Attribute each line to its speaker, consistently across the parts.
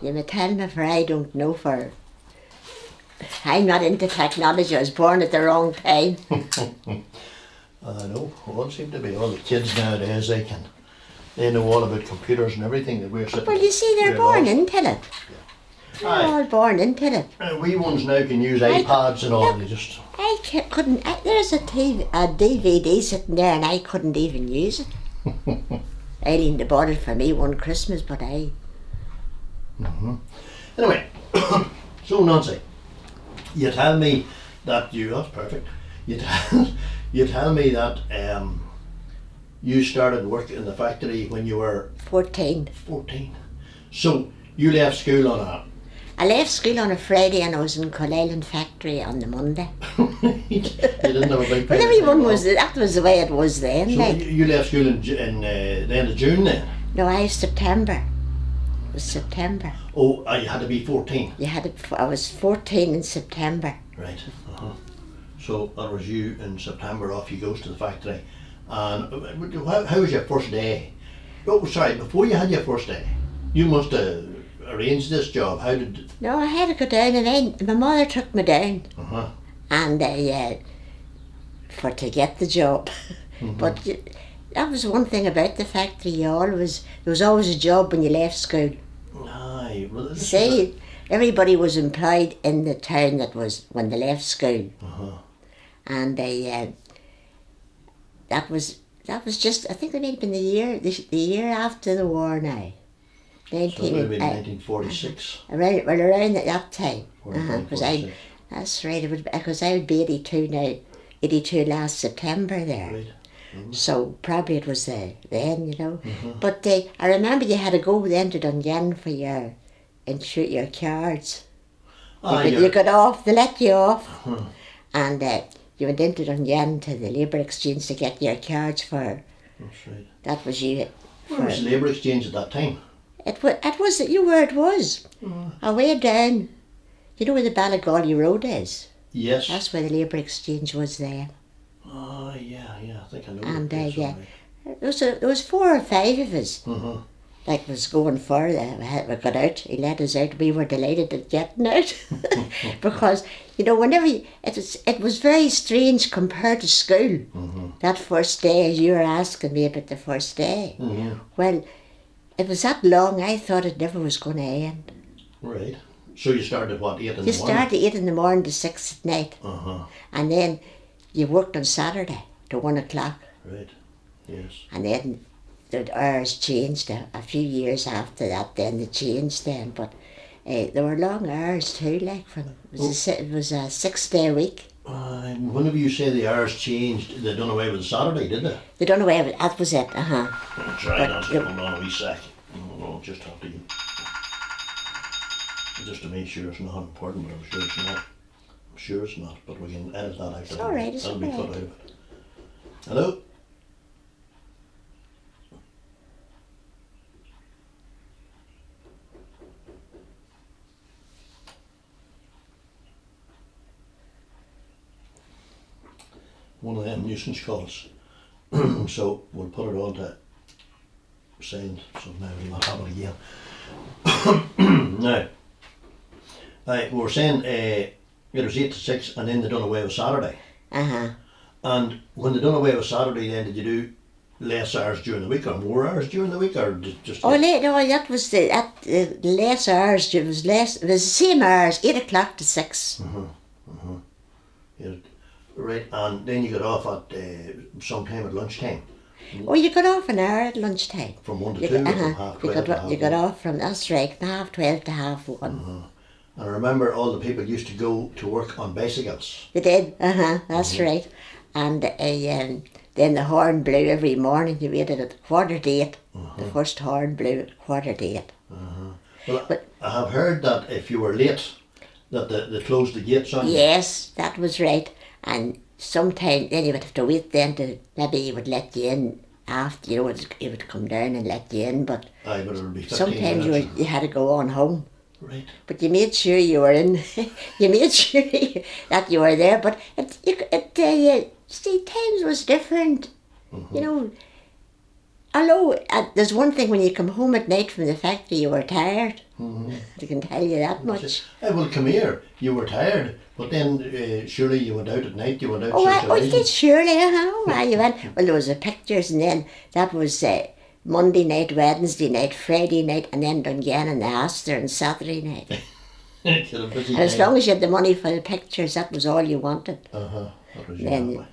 Speaker 1: You may tell me, for I don't know, for I'm not into technology. I was born at the wrong time.
Speaker 2: I know. All seem to be all the kids nowadays. They know all about computers and everything that we're sitting.
Speaker 1: Well, you see, they're
Speaker 2: we're
Speaker 1: born
Speaker 2: lost.
Speaker 1: into it. They're
Speaker 2: Aye.
Speaker 1: all born into it.
Speaker 2: We ones now can use iPads and all.
Speaker 1: look,
Speaker 2: They just.
Speaker 1: Couldn't. There's a DVD sitting there, and I couldn't even use it. Eileen bought it for me one Christmas, but I.
Speaker 2: Anyway, so Nancy, you tell me that that's perfect. You tell me that you started work in the factory when you were
Speaker 1: 14.
Speaker 2: 14. So you left school on
Speaker 1: I left school on a Friday and I was in Culleland factory on the Monday.
Speaker 2: you didn't have a big
Speaker 1: Well,
Speaker 2: pay
Speaker 1: everyone
Speaker 2: time
Speaker 1: was.
Speaker 2: off.
Speaker 1: That was the way it was then.
Speaker 2: So
Speaker 1: like.
Speaker 2: you left school in the end of June then?
Speaker 1: No, September. It was September.
Speaker 2: Oh, you had to be 14.
Speaker 1: You had it. I was 14 in September.
Speaker 2: Right. So that was you in September. Off you goes to the factory. And how was your first day? Oh, sorry. Before you had your first day, you must have arranged this job. How did?
Speaker 1: No, I had to go down, and then my mother took me down, and to get the job. But that was one thing about the factory. There was always a job when you left school.
Speaker 2: Aye. Well, this
Speaker 1: See, everybody was employed in the town that was when they left school, and that was just. I think it may have been the year after the war now.
Speaker 2: So it would have been 1946.
Speaker 1: Around at that time. Because
Speaker 2: 1946.
Speaker 1: that's right. Because I would be 82 now. 82 last September there.
Speaker 2: Right.
Speaker 1: So probably it was then, you know. But I remember you had to go then to Dungannon for your cards. You got off. They let you off, and you went into Dungannon to the Labour Exchange to get your cards for.
Speaker 2: That's right.
Speaker 1: That was you.
Speaker 2: Where was Labour Exchange at that time?
Speaker 1: It was you where it was. Away down. You know where the Ballygawley Road is?
Speaker 2: Yes.
Speaker 1: That's where the Labour Exchange was there.
Speaker 2: Oh, yeah. I think I know.
Speaker 1: And
Speaker 2: the place,
Speaker 1: yeah,
Speaker 2: alright.
Speaker 1: there was 4 or 5 of us. Like was going for we got out. He let us out. We were delighted at getting out because whenever it was very strange compared to school. That first day, as you were asking me about the first day. Well, it was that long. I thought it never was going to end.
Speaker 2: Right. So you started what, 8 in the morning?
Speaker 1: You started 8 in the morning to 6 at night, and then you worked on Saturday to 1 o'clock.
Speaker 2: Right. Yes.
Speaker 1: And then the hours changed a few years after that. Then they changed then, but there were long hours too. Like it was a 6-day week.
Speaker 2: Whenever you say the hours changed, they done away with Saturday, did they?
Speaker 1: They done away with it. That was it.
Speaker 2: That's right.
Speaker 1: But
Speaker 2: That's hold on a wee sec. No, just have to. Just to make sure it's not important, but I'm sure it's not. I'm sure it's not, but we can edit that out.
Speaker 1: It's all right. It's all
Speaker 2: That'll be cut
Speaker 1: right.
Speaker 2: out of it. Hello. One of them nuisance calls. So we'll put it on to silent, so now we'll not happen again. Now, we were saying it was 8 to 6 and then they done away with Saturday. And when they done away with Saturday, then did you do less hours during the week or more hours during the week, or just?
Speaker 1: No, that was less hours. It was less. It was the same hours, 8 o'clock to 6.
Speaker 2: Yeah, right, and then you got off at sometime at lunchtime.
Speaker 1: Oh, you got off an hour at lunchtime.
Speaker 2: From 1 to
Speaker 1: You
Speaker 2: 2,
Speaker 1: got-
Speaker 2: or from half 12 to half
Speaker 1: You got
Speaker 2: 1.
Speaker 1: off from, that's right, from 12:30 to 1:30.
Speaker 2: And I remember all the people used to go to work on bicycles.
Speaker 1: They did, that's right. And then the horn blew every morning. You waited at 8:15. The first horn blew at 8:15.
Speaker 2: Well,
Speaker 1: But-
Speaker 2: I have heard that if you were late, that they closed the gates on you.
Speaker 1: Yes, that was right. And sometimes then you would have to wait then to, maybe he would let you in after, he would come down and let you in, but
Speaker 2: Aye, but it would be 15
Speaker 1: sometimes
Speaker 2: minutes.
Speaker 1: you had to go on home.
Speaker 2: Right.
Speaker 1: But you made sure you were in, you made sure that you were there, but see, times was different, although there's one thing, when you come home at night from the factory you were tired, I can tell you that much.
Speaker 2: Well, come here. You were tired, but then surely you went out at night. You went out
Speaker 1: Oh,
Speaker 2: socialising.
Speaker 1: did surely, why you went? Well, there was the pictures, and then that was Monday night, Wednesday night, Friday night, and then Dungannon and the Astor on Saturday night. And as long as you had the money for the pictures, that was all you wanted.
Speaker 2: That was
Speaker 1: Then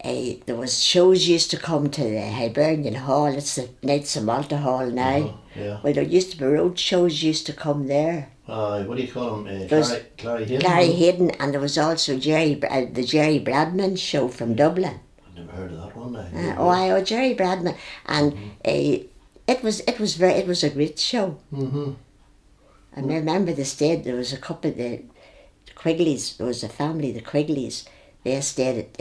Speaker 1: there was shows used to come to the Hibernian Hall. It's the Knights of Malta Hall now.
Speaker 2: Yeah.
Speaker 1: Well, there used to be road shows used to come there.
Speaker 2: What do you call him? Clary Hayden?
Speaker 1: Clary Hayden, and there was also the Jerry Bradman show from Dublin.
Speaker 2: I've never heard of that one now.
Speaker 1: Jerry Bradman, and it was a great show. I remember the stayed. There was a couple, the Quigleys. There was a family, the Quigleys. They stayed.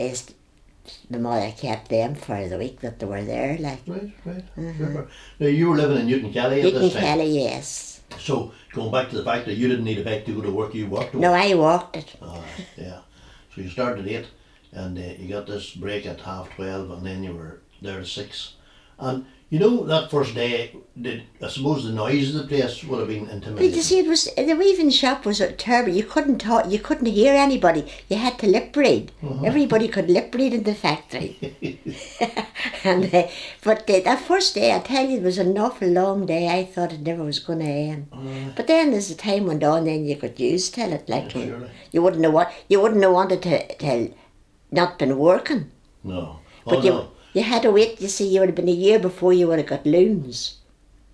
Speaker 1: The mother kept them for the week that they were there. Like
Speaker 2: right. Sure. Now you were living in Newton Kelly at this time.
Speaker 1: Newton Kelly, yes.
Speaker 2: So going back to the fact that you didn't need a bike to go to work, you walked.
Speaker 1: No, I walked it.
Speaker 2: Yeah. So you started at 8, and you got this break at 12:30, and then you were there at 6. And you know that first day, I suppose the noise of the place would have been intimidating.
Speaker 1: But you see, it was the weaving shop was terrible. You couldn't talk. You couldn't hear anybody. You had to lip read. Everybody could lip read in the factory. And but that first day, I tell you, it was an awful long day. I thought it never was going to end. But then, as the time went on, then you got used to it. Like you wouldn't have wanted to not been working.
Speaker 2: No.
Speaker 1: But you had to wait. You see, you would have been a year before you would have got looms.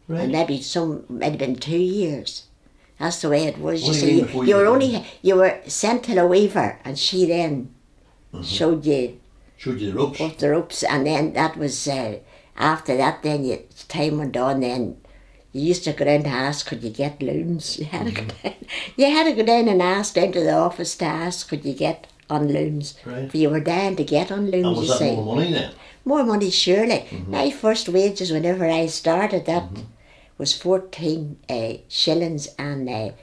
Speaker 2: Right.
Speaker 1: And maybe might have been 2 years. That's the way it was.
Speaker 2: What do you mean before
Speaker 1: you were sent to the weaver, and she then showed you
Speaker 2: the ropes.
Speaker 1: up the ropes, and then that was after that. Then time went on. Then you used to go down to ask, could you get looms? You had to go down. You had to go down and ask down to the office to ask, could you get on looms?
Speaker 2: Right.
Speaker 1: For you were down to get on looms.
Speaker 2: And was that more money then?
Speaker 1: More money, surely. My first wages, whenever I started, that was 14 shillings and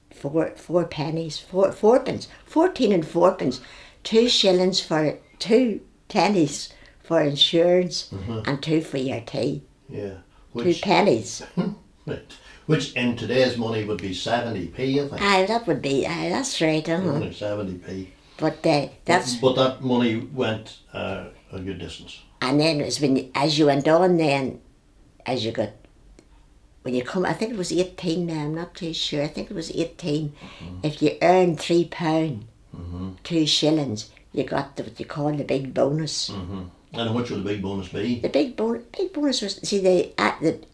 Speaker 1: 4 pennies, 4 pence, 14 and 4 pence, 2 shillings for 2 pennies for insurance, and 2 for your tea.
Speaker 2: Yeah.
Speaker 1: 2 pennies.
Speaker 2: Right. Which in today's money would be 70p, I think.
Speaker 1: Aye, that would be, that's right,
Speaker 2: 70p.
Speaker 1: But that's...
Speaker 2: But that money went a good distance.
Speaker 1: And then it was as you went on then, as you got, when you come, I think it was 18 now, I'm not too sure, I think it was 18. If you earned £3, 2 shillings, you got what you call the big bonus.
Speaker 2: And how much would the big bonus be?
Speaker 1: The big bonus was, see, the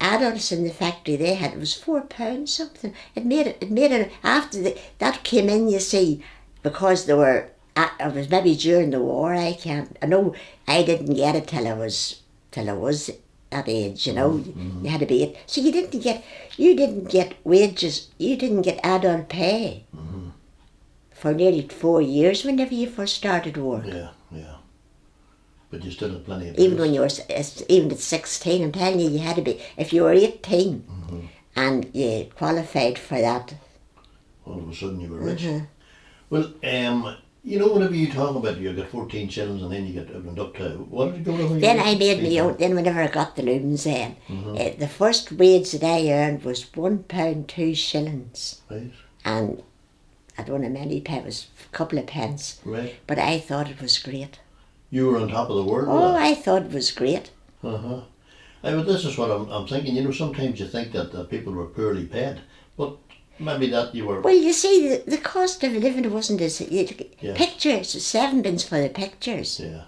Speaker 1: adults in the factory they had, it was £4 something. It made it after that came in, you see, because there were, it was maybe during the war. I know I didn't get it till I was that age. You know, you had to be it. So you didn't get wages. You didn't get adult pay for nearly 4 years whenever you first started work.
Speaker 2: Yeah. But you still had plenty of
Speaker 1: Even
Speaker 2: bills.
Speaker 1: when you were even at 16, I'm telling you had to be. If you were 18 and you qualified for that,
Speaker 2: all of a sudden you were rich. Well, you know, whenever you talk about you got 14 shillings and then you get went up to, what did you go to?
Speaker 1: Then I made me own, then whenever I got the looms then, the first wage that I earned was £1 2 shillings.
Speaker 2: Right.
Speaker 1: And I don't know how many pence, it was a couple of pence.
Speaker 2: Right.
Speaker 1: But I thought it was great.
Speaker 2: You were on top of the world.
Speaker 1: Oh, I thought it was great.
Speaker 2: But this is what I'm thinking. You know, sometimes you think that people were poorly paid, but maybe that you were.
Speaker 1: Well, you see, the cost of living wasn't as pictures, 7 pence for the pictures.
Speaker 2: Yeah.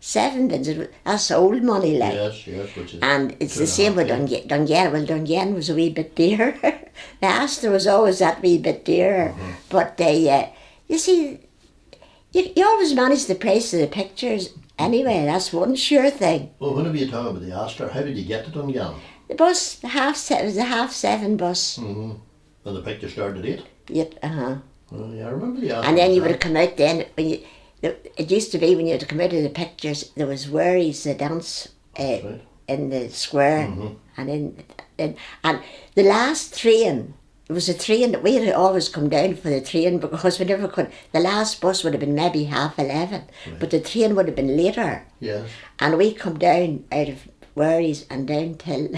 Speaker 1: 7 pence. That's old money, like.
Speaker 2: Yes. Which is.
Speaker 1: And it's the same with Dungannon. Well, Dungannon was a wee bit dearer. The Astor was always that wee bit dearer, but you see. You always manage the price of the pictures anyway, that's one sure thing.
Speaker 2: Well, whenever you talk about the Astor, how did you get to Dungannon?
Speaker 1: The bus, it was a 7:30 bus.
Speaker 2: And the picture started at 8?
Speaker 1: Yeah,
Speaker 2: Well, yeah, I remember the Astor.
Speaker 1: And then you would have come out then, it used to be when you had to come out of the pictures, there was worries, the dance
Speaker 2: right.
Speaker 1: in the square, and the last train. It was a train that we had always come down for the train because we never could. The last bus would have been maybe 11:30, but the train would have been later.
Speaker 2: Yes.
Speaker 1: And we come down out of Worries and down till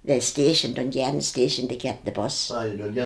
Speaker 1: the station, Dungannon station, to get the bus.
Speaker 2: Aye,